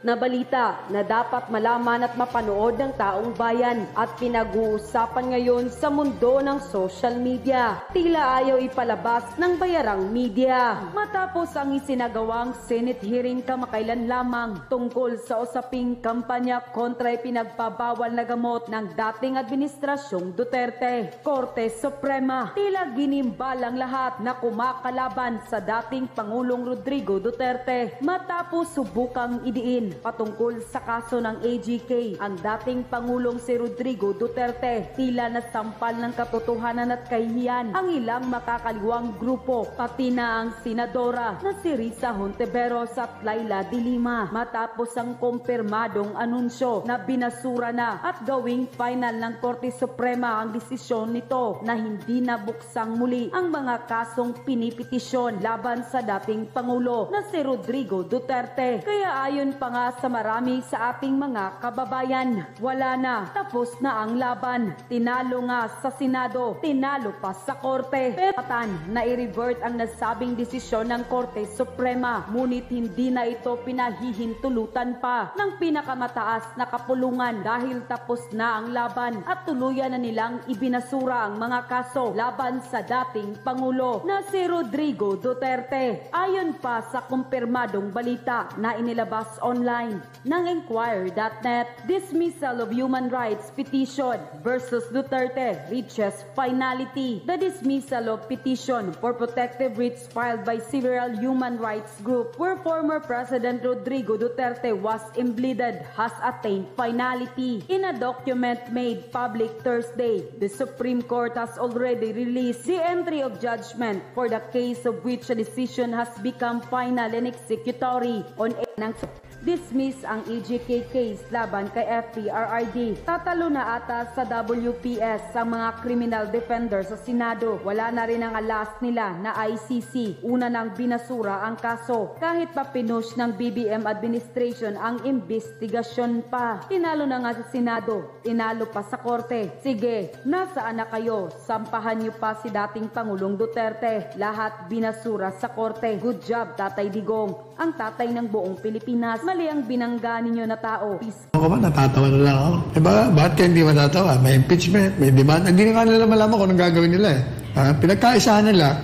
na balita na dapat malaman at mapanood ng taong bayan at pinag-uusapan ngayon sa mundo ng social media. Tila ayaw ipalabas ng bayarang media. Matapos ang isinagawang Senate hearing kamakailan lamang tungkol sa usaping kampanya kontra ipinagbabawal na gamot ng dating administrasyong Duterte, Korte Suprema tila ginimbal ang lahat na kumakalaban sa dating Pangulong Rodrigo Duterte matapos subukang idiin patungkol sa kaso ng AGK ang dating Pangulong si Rodrigo Duterte. Tila nasampal ng katotohanan at kahihiyan ang ilang makakaliwang grupo, pati na ang senadora na si Risa Hontiveros at Laila de Lima matapos ang kumpirmadong anunsyo na binasura na at gawing final ng Korte Suprema ang desisyon nito na hindi nabuksang muli ang mga kasong pinipetisyon laban sa dating Pangulo na si Rodrigo Duterte. Kaya ayon pa nga sa marami sa ating mga kababayan, wala na, tapos na ang laban. Tinalo nga sa Senado, tinalo pa sa Korte. Patan na i-revert ang nasabing desisyon ng Korte Suprema, ngunit hindi na ito pinahihintulutan pa ng pinakamataas na kapulungan dahil tapos na ang laban at tuluyan na nilang ibinasura ang mga kaso laban sa dating Pangulo na si Rodrigo Duterte. Ayon pa sa kumpirmadong balita na inilabas online ng Enquirer.net, dismissal of human rights petition versus Duterte reaches finality. The dismissal of petition for protective writs filed by several human rights groups where former President Rodrigo Duterte was impleaded has attained finality. In a document made public Thursday, the Supreme Court has already released the entry of judgment for the case of which a decision has become final and executory on ng dismiss ang AGK case laban kay FPRRD. Tatalo na ata sa WPS sa mga criminal defender sa Senado. Wala na rin ang alas nila na ICC. Una nang binasura ang kaso. Kahit pa pinush ng BBM administration ang investigasyon pa. Tinalo na nga sa Senado. Tinalo pa sa Korte. Sige, nasaan na kayo? Sampahan niyo pa si dating Pangulong Duterte. Lahat binasura sa Korte. Good job, Tatay Digong. Ang tatay ng buong Pilipinas. Mali ang binangga ninyo na tao. Ako ba, natatawa na lang ako. Eh bakit kayo hindi matatawa? May impeachment, may demand. Hindi nga nila malaman kung anong gagawin nila eh. Pinagkaisahan nila.